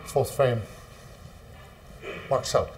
Fourth frame. Mark Selby.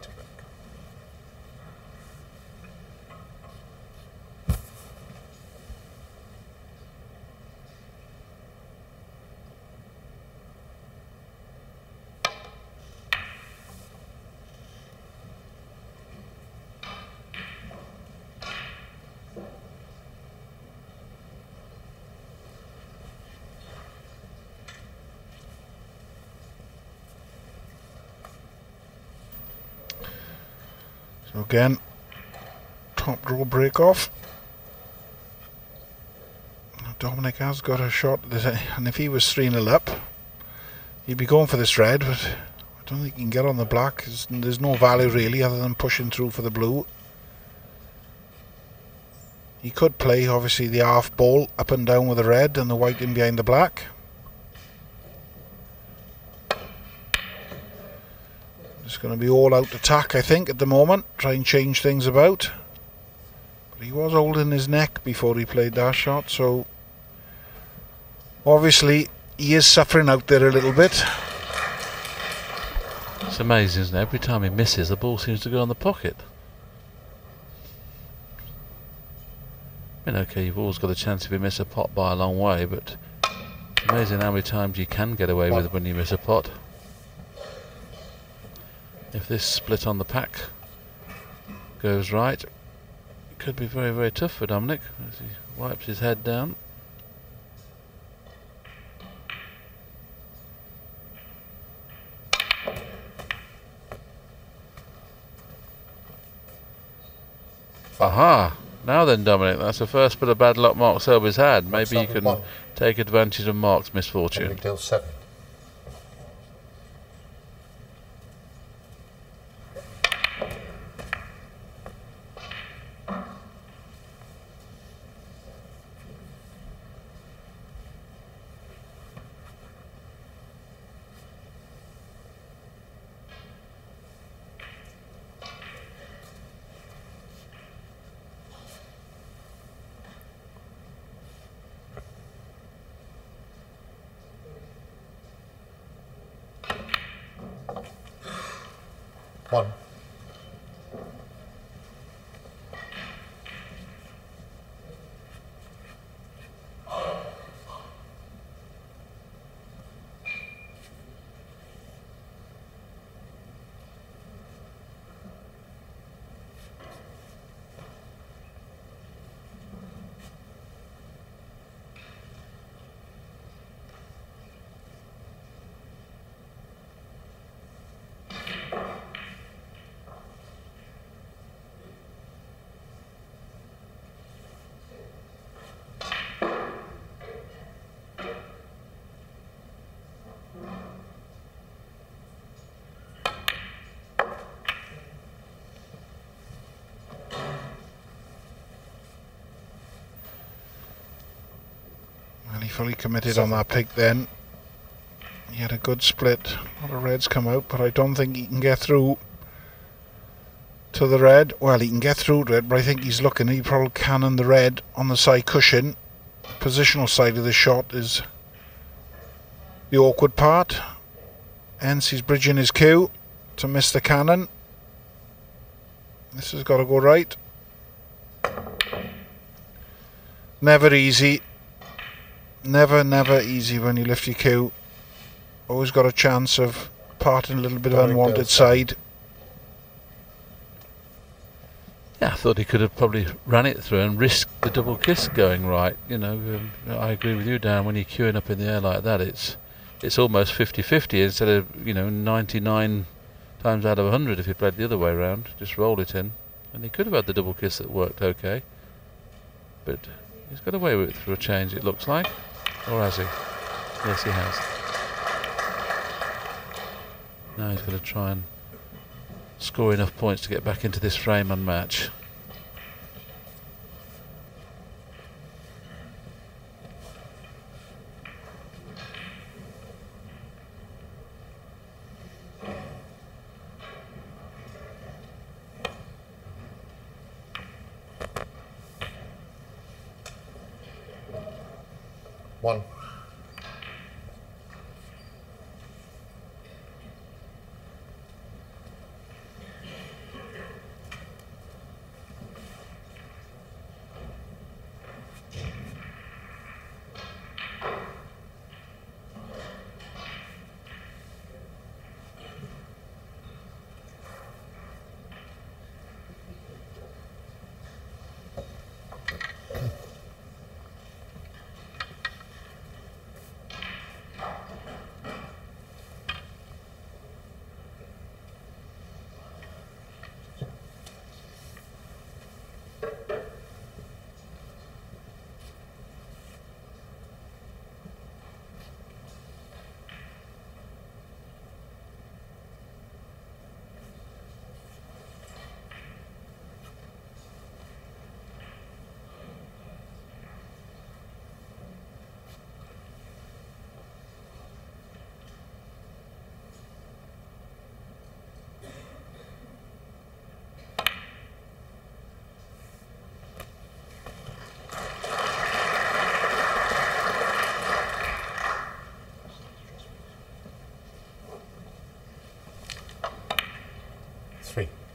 So again, top draw break off. Dominic has got a shot, and if he was 3-0 up, he'd be going for this red, but I don't think he can get on the black. There's no value really other than pushing through for the blue. He could play obviously the half ball up and down with the red and the white in behind the black. It's going to be all out attack, I think, at the moment. Try and change things about. But he was holding his neck before he played that shot, so obviously he is suffering out there a little bit. It's amazing, isn't it? Every time he misses, the ball seems to go in the pocket. I mean, okay, you've always got a chance if you miss a pot by a long way, but it's amazing how many times you can get away with it when you miss a pot. If this split on the pack goes right, it could be very, very tough for Dominic as he wipes his head down. Aha! Now then, Dominic, that's the first bit of bad luck Mark Selby's had. Maybe you can take advantage of Mark's misfortune. Dominic deals 7. One. Fully committed on that pick then. He had a good split. A lot of reds come out, but I don't think he can get through to the red. Well, he can get through to it, but I think he's looking. He probably cannon the red on the side cushion. Positional side of the shot is the awkward part. Hence he's bridging his cue to miss the cannon. This has got to go right. Never easy. Never easy when you lift your cue. Always got a chance of parting a little bit of unwanted side. Yeah, I thought he could have probably ran it through and risked the double kiss going right. You know, I agree with you, Dan. When you're queuing up in the air like that, it's almost 50-50 instead of 99 times out of 100 if you played the other way around. Just roll it in, and he could have had the double kiss that worked okay. But he's got away with it for a change, it looks like. Or has he? Yes, he has. Now he's going to try and score enough points to get back into this frame and match. One.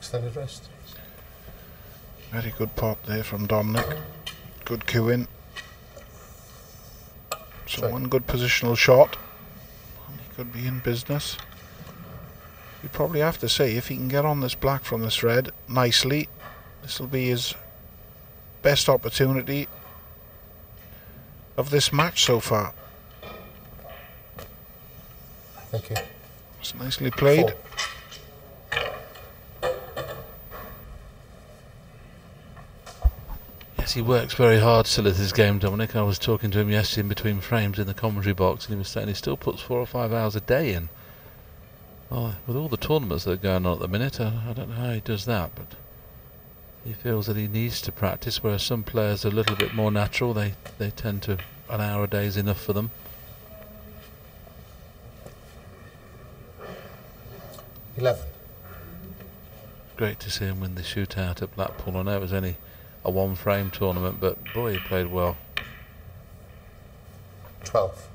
Extended rest. Very good pop there from Dominic. Good queuing. So Sorry. one good positional shot. And he could be in business. You probably have to say, if he can get on this black from this red nicely, this will be his best opportunity of this match so far. Thank you. It's nicely played. 4. Yes, he works very hard still at his game, Dominic. I was talking to him yesterday in between frames in the commentary box, and he was saying he still puts 4 or 5 hours a day in. Oh, with all the tournaments that are going on at the minute, I don't know how he does that, but he feels that he needs to practice, whereas some players are a little bit more natural. They tend to, an hour a day is enough for them. 11. Great to see him win the shootout at Blackpool. I know it was only a one-frame tournament, but boy, he played well. 12.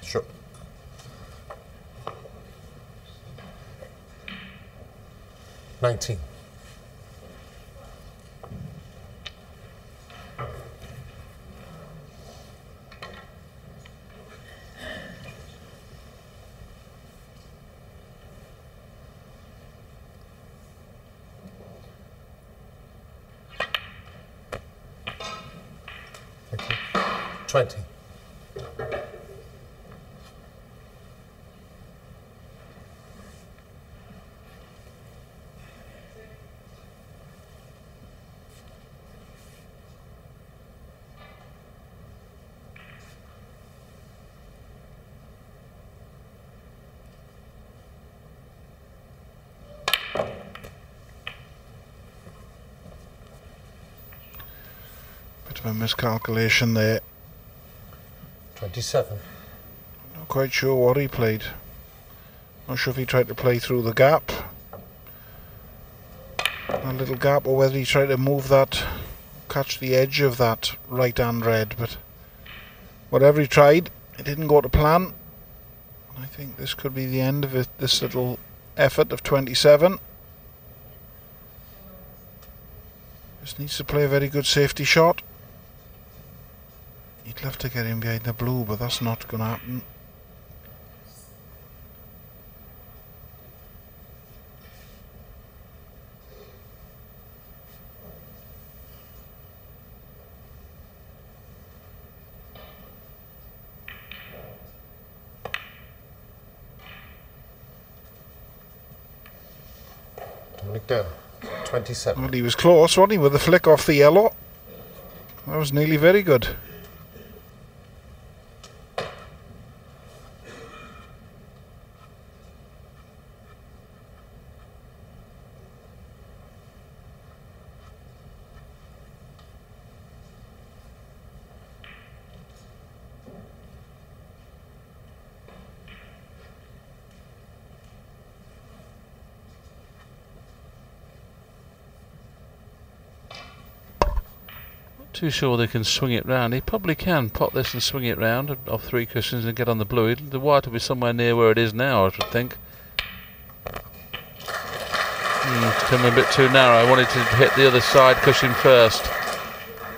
Sure. 19. Thank you. 20. Bit of a miscalculation there. 27. Not quite sure what he played. Not sure if he tried to play through the gap, a little gap, or whether he tried to move that, catch the edge of that right hand red, but whatever he tried, it didn't go to plan. I think this could be the end of it, this little effort of 27. Just needs to play a very good safety shot. He'd love to get in behind the blue, but that's not going to happen. Dominic down. 27. Well, he was close, wasn't he, with the flick off the yellow? That was nearly very good. Too sure they can swing it round. He probably can pop this and swing it round off 3 cushions and get on the blue. The white will be somewhere near where it is now, I should think. It's coming a bit too narrow. I wanted to hit the other side cushion first,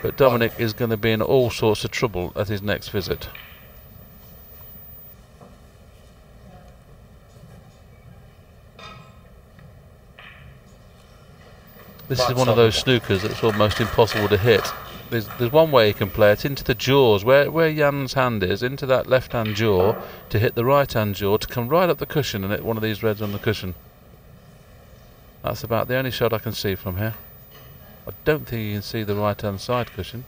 but Dominic is going to be in all sorts of trouble at his next visit. This is one of those snookers that's almost impossible to hit. There's one way you can play it, into the jaws, where Jan's hand is, into that left-hand jaw, to hit the right-hand jaw, to come right up the cushion and hit one of these reds on the cushion. That's about the only shot I can see from here. I don't think you can see the right-hand side cushion.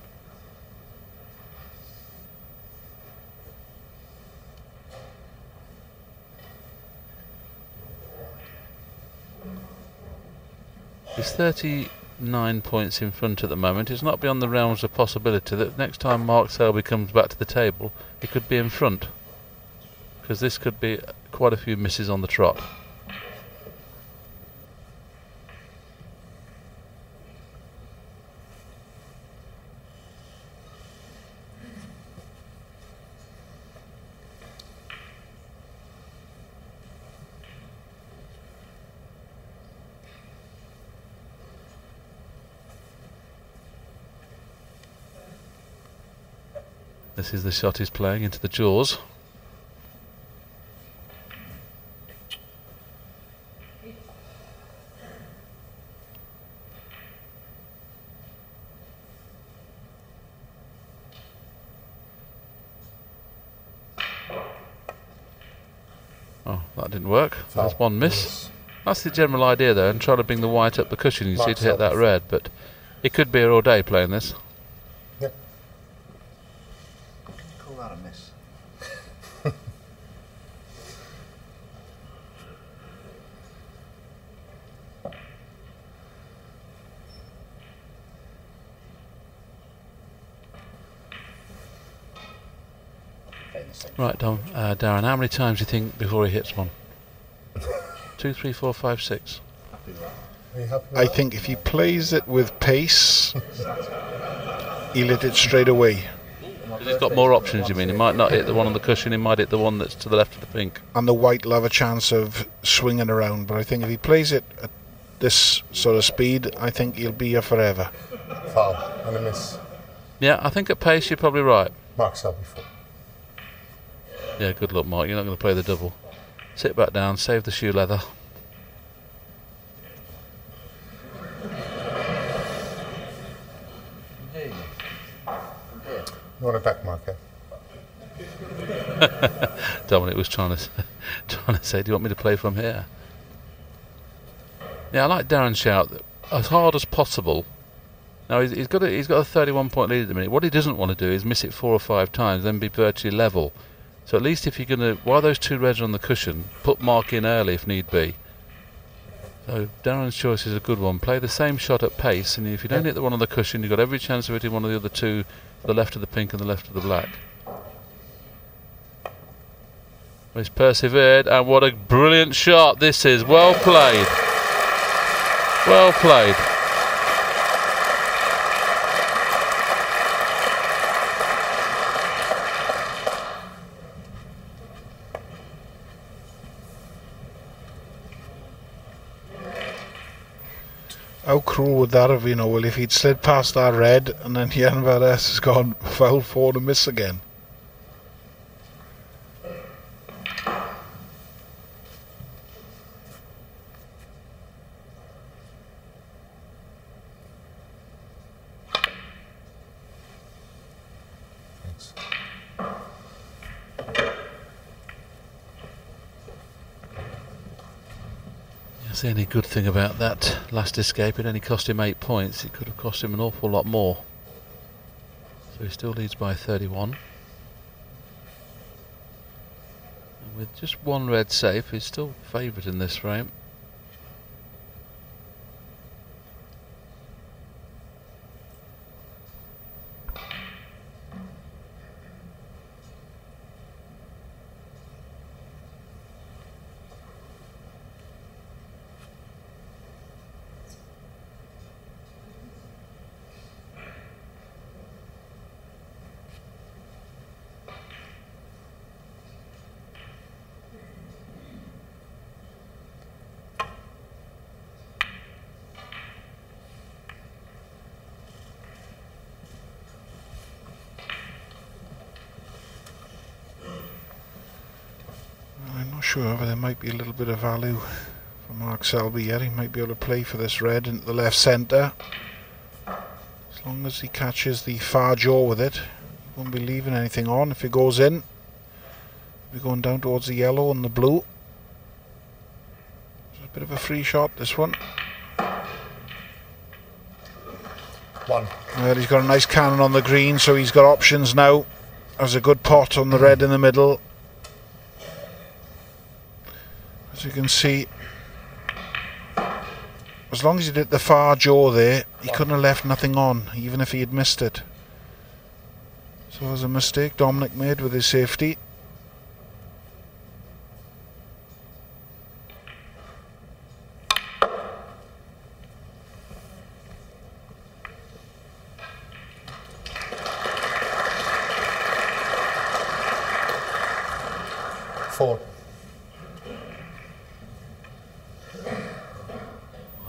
He's 39 points in front at the moment. It's not beyond the realms of possibility that next time Mark Selby comes back to the table, he could be in front, because this could be quite a few misses on the trot. This is the shot he's playing into the jaws. Oh, that didn't work. There's one miss. That's the general idea though, and trying to bring the white up the cushion, you see, to hit that red, but it could be here all day playing this. Yep. Call that a miss. Right, Dom, Darren, how many times do you think before he hits one? 2, 3, 4, 5, 6. Are you happy with I that? think if he plays it with pace, he'll hit it straight away. He's got more options, you mean? He might not hit the one on the cushion, he might hit the one that's to the left of the pink. And the white will have a chance of swinging around. But I think if he plays it at this sort of speed, I think he'll be here forever. Foul and a miss. Yeah, I think at pace you're probably right. Mark Selby 4. Yeah, good luck, Mark. You're not going to play the double. Sit back down, save the shoe leather. You want a back marker? Dominic was trying to say, do you want me to play from here? Yeah, I like Darren's shout, as hard as possible. Now he's got a 31-point lead at the minute. What he doesn't want to do is miss it 4 or 5 times, then be virtually level. So at least if you're going to, while those 2 reds are on the cushion, put Mark in early if need be. So Darren's choice is a good one. Play the same shot at pace, and if you don't hit the one on the cushion, you've got every chance of hitting one of the other 2, the left of the pink and the left of the black. He's persevered, and what a brilliant shot this is. Well played. Well played. How cruel would that have been? Well, if he'd slid past that red and then Jan Varese has gone foul 4 to miss again. Thanks. That's the only good thing about that last escape. It only cost him 8 points. It could have cost him an awful lot more. So he still leads by 31. And with just 1 red safe, he's still favourite in this frame. I'm not sure, but there might be a little bit of value for Mark Selby yet. He might be able to play for this red into the left centre. As long as he catches the far jaw with it, he won't be leaving anything on. If it goes in, we're going down towards the yellow and the blue. It's a bit of a free shot, this one. 1. Well, he's got a nice cannon on the green, so he's got options now. There's a good pot on the red in the middle. As you can see, as long as he did the far jaw there, he couldn't have left nothing on, even if he had missed it. So it was a mistake Dominic made with his safety.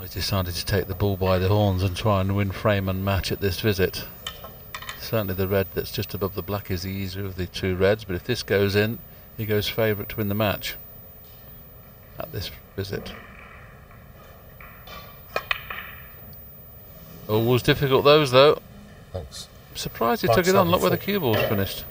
He's decided to take the bull by the horns and try and win frame and match at this visit. certainly the red that's just above the black is the easier of the two reds, but if this goes in, he goes favourite to win the match at this visit. Always difficult those though. Thanks. I'm surprised he Black took it on. Selby Look where the 4. cue ball's finished.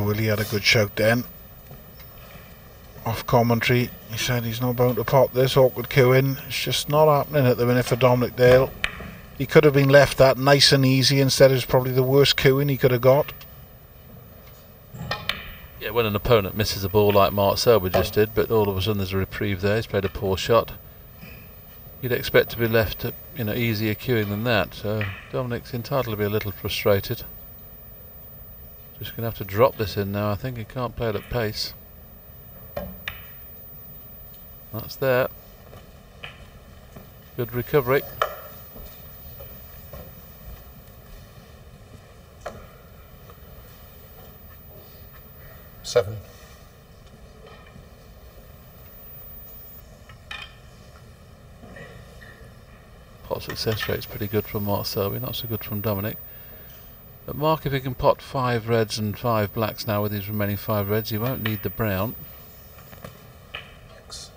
Willie had a good shout then. Off commentary, he said he's not bound to pot this awkward queuing. It's just not happening at the minute for Dominic Dale. He could have been left that nice and easy. Instead, it's probably the worst queuing he could have got. Yeah, when an opponent misses a ball like Mark Selby just did, but all of a sudden there's a reprieve there. He's played a poor shot. You'd expect to be left, easier queuing than that. So Dominic's entitled to be a little frustrated. Just going to have to drop this in now. I think he can't play it at pace. That's there. Good recovery. Seven. Pot success rate's pretty good from Mark Selby, not so good from Dominic. But Mark, if he can pot 5 reds and 5 blacks now with his remaining 5 reds, he won't need the brown. Thanks.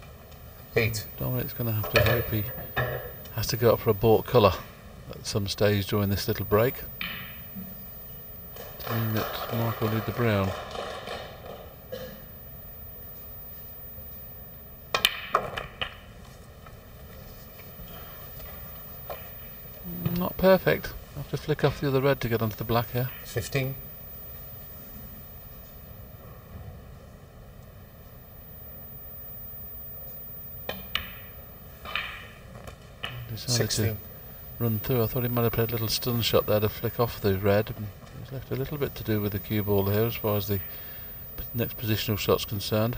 8. Dominic's going to have to hope he has to go up for a bought colour at some stage during this little break. To mean that Mark will need the brown. Not perfect. I have to flick off the other red to get onto the black here. 15. Decided 16. to run through. I thought he might have played a little stun shot there to flick off the red. And he's left a little bit to do with the cue ball here as far as the next positional shot's concerned.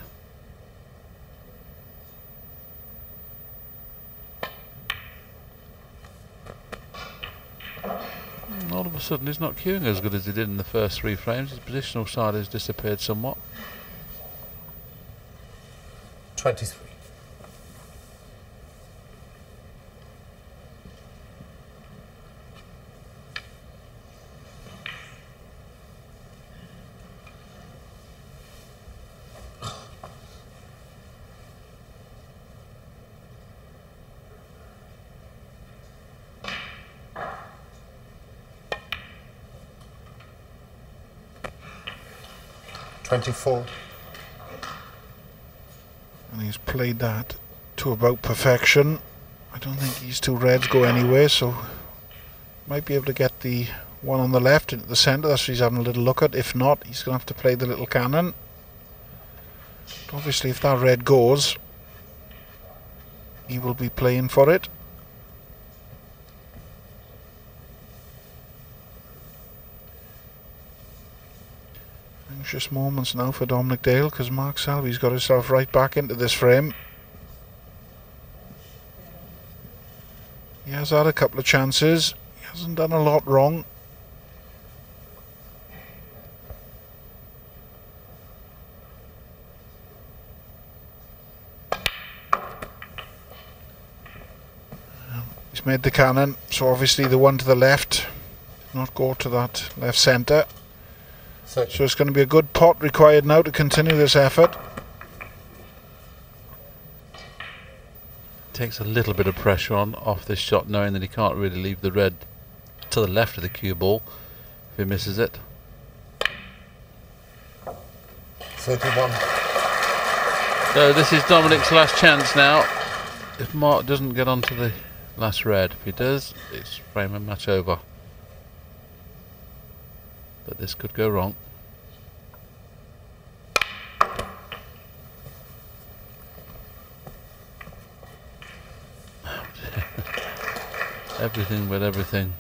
All of a sudden he's not queuing as good as he did in the first 3 frames. His positional side has disappeared somewhat. 23. $24. And he's played that to about perfection. I don't think these 2 reds go anywhere, so might be able to get the one on the left into the centre. That's what he's having a little look at. If not, he's going to have to play the little cannon. But obviously, if that red goes, he will be playing for it. Anxious moments now for Dominic Dale, because Mark Selby's got himself right back into this frame. He has had a couple of chances. He hasn't done a lot wrong. He's made the cannon, so obviously the one to the left did not go to that left centre. So it's going to be a good pot required now to continue this effort. Takes a little bit of pressure off this shot, knowing that he can't really leave the red to the left of the cue ball if he misses it. 31. So this is Dominic's last chance now. If Mark doesn't get onto the last red, if he does, it's frame and match over. But this could go wrong. Everything but everything.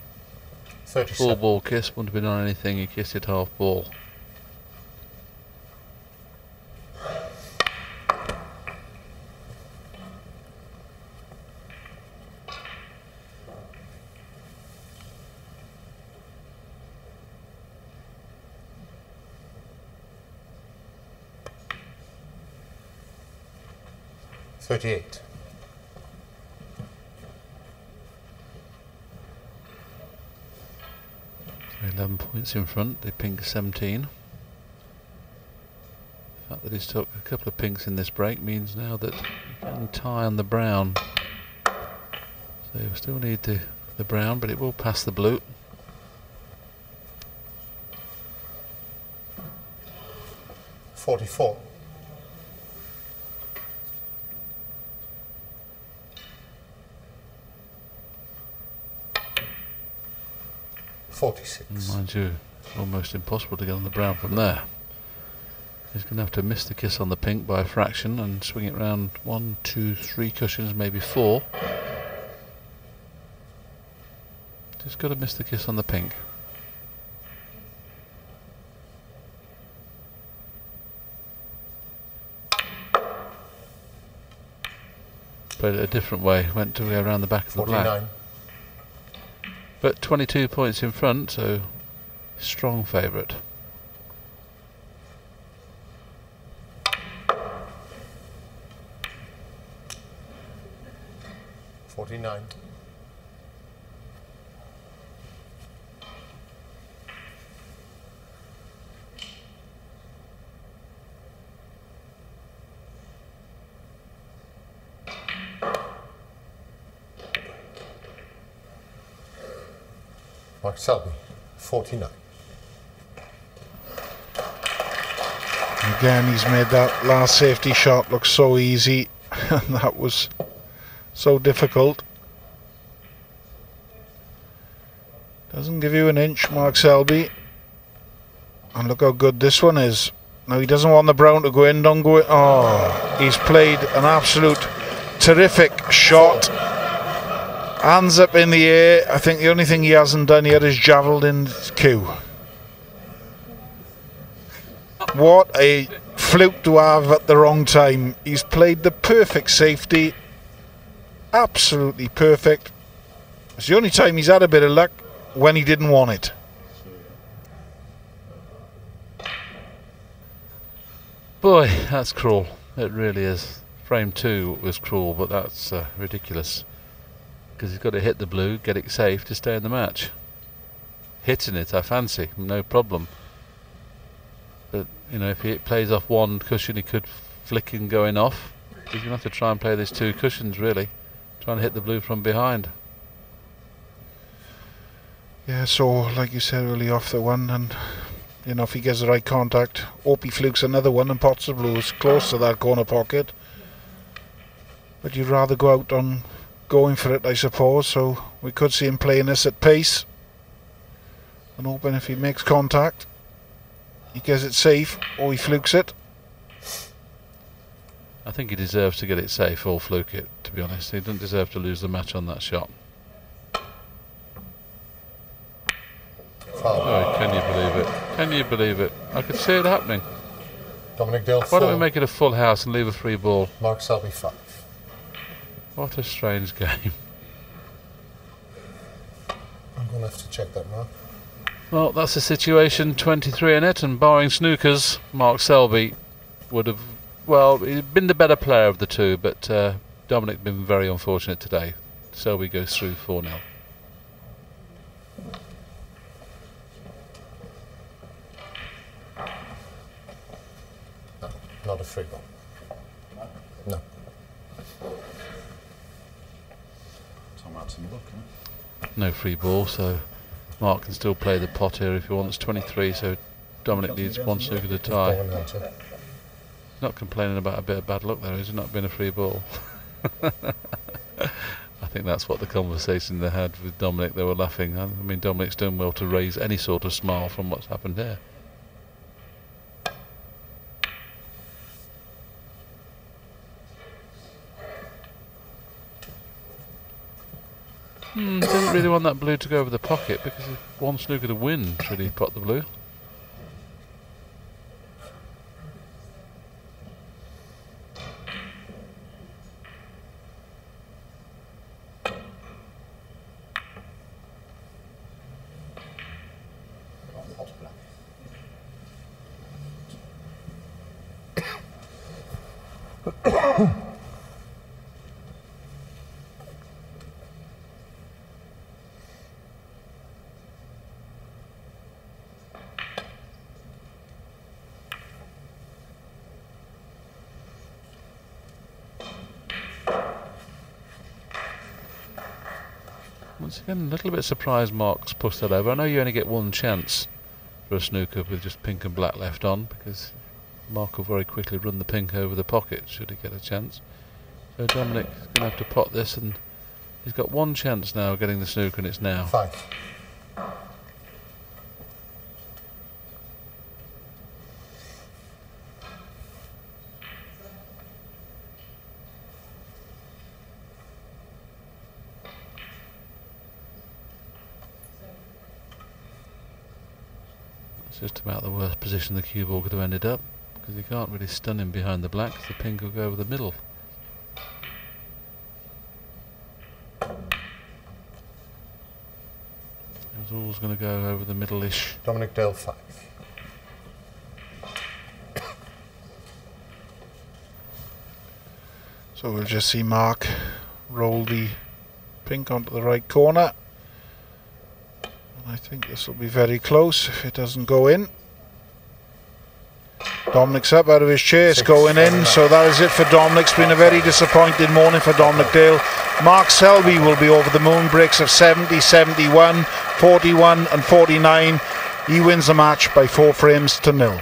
37. Full ball kiss, wouldn't have been on anything, he kissed it half ball. 38. So 11 points in front, the pink 17. The fact that he's took a couple of pinks in this break means now that he can tie on the brown. So we still need the brown, but it will pass the blue. $44. $46. Mind you, almost impossible to get on the brown from there. He's going to have to miss the kiss on the pink by a fraction and swing it round 1, 2, 3 cushions, maybe 4. Just got to miss the kiss on the pink. Played it a different way, went to go around the back of the 49. black. But 22 points in front, so strong favourite. $49. Mark Selby, 49. Again, he's made that last safety shot look so easy, and that was so difficult. Doesn't give you an inch, Mark Selby. And look how good this one is. Now he doesn't want the brown to go in, don't go in. Oh, he's played an absolute terrific shot. Hands up in the air. I think the only thing he hasn't done yet is javelled in cue. What a fluke to have at the wrong time. He's played the perfect safety. Absolutely perfect. It's the only time he's had a bit of luck when he didn't want it. Boy, that's cruel. It really is. Frame 2 was cruel, but that's ridiculous. Because he's got to hit the blue, get it safe to stay in the match. Hitting it, I fancy, no problem. But, you know, if he plays off one cushion, he could flick and going off. He's going to have to try and play these 2 cushions, really. Trying to hit the blue from behind. Yeah, so, like you said, really off the one, and, you know, if he gets the right contact, hope he flukes another one and pots the blues close to that corner pocket. But you'd rather go out on going for it, I suppose, so we could see him playing this at pace and hoping if he makes contact he gets it safe or he flukes it. I think he deserves to get it safe or fluke it, to be honest. He doesn't deserve to lose the match on that shot. Oh, can you believe it? Can you believe it? I could see it happening. Dominic Dale, Why don't we make it a full house and leave a free ball? Mark Selby, 5. What a strange game. I'm going to have to check that, Mark. Well, that's the situation. 23 in it, and barring snookers, Mark Selby would have, well, he'd been the better player of the two, but Dominic been very unfortunate today. Selby goes through 4-0. No, not a free ball. No. No free ball, so Mark can still play the pot here if he wants. 23, so Dominic needs 1 snooker to tie. He's not complaining about a bit of bad luck there, is it? Not being a free ball. I think that's what the conversation they had with Dominic. They were laughing. I mean, Dominic's done well to raise any sort of smile from what's happened here. Didn't really want that blue to go over the pocket because if 1 snooker to win should he pot the blue. Once again, a little bit surprised Mark's pushed that over. I know you only get one chance for a snooker with just pink and black left on, because Mark will very quickly run the pink over the pocket should he get a chance. So Dominic's going to have to pot this, and he's got one chance now of getting the snooker, and it's now. 5. It's just about the worst position the cue ball could have ended up, because you can't really stun him behind the black, the pink will go over the middle. It's always going to go over the middle-ish. Dominic Dale 5. So we'll just see Mark roll the pink onto the right corner. And I think this will be very close if it doesn't go in. Dominic's up out of his chair, it's going in, so that is it for Dominic. It's been a very disappointing morning for Dominic Dale. Mark Selby will be over the moon, breaks of 70, 71, 41 and 49. He wins the match by 4 frames to 0.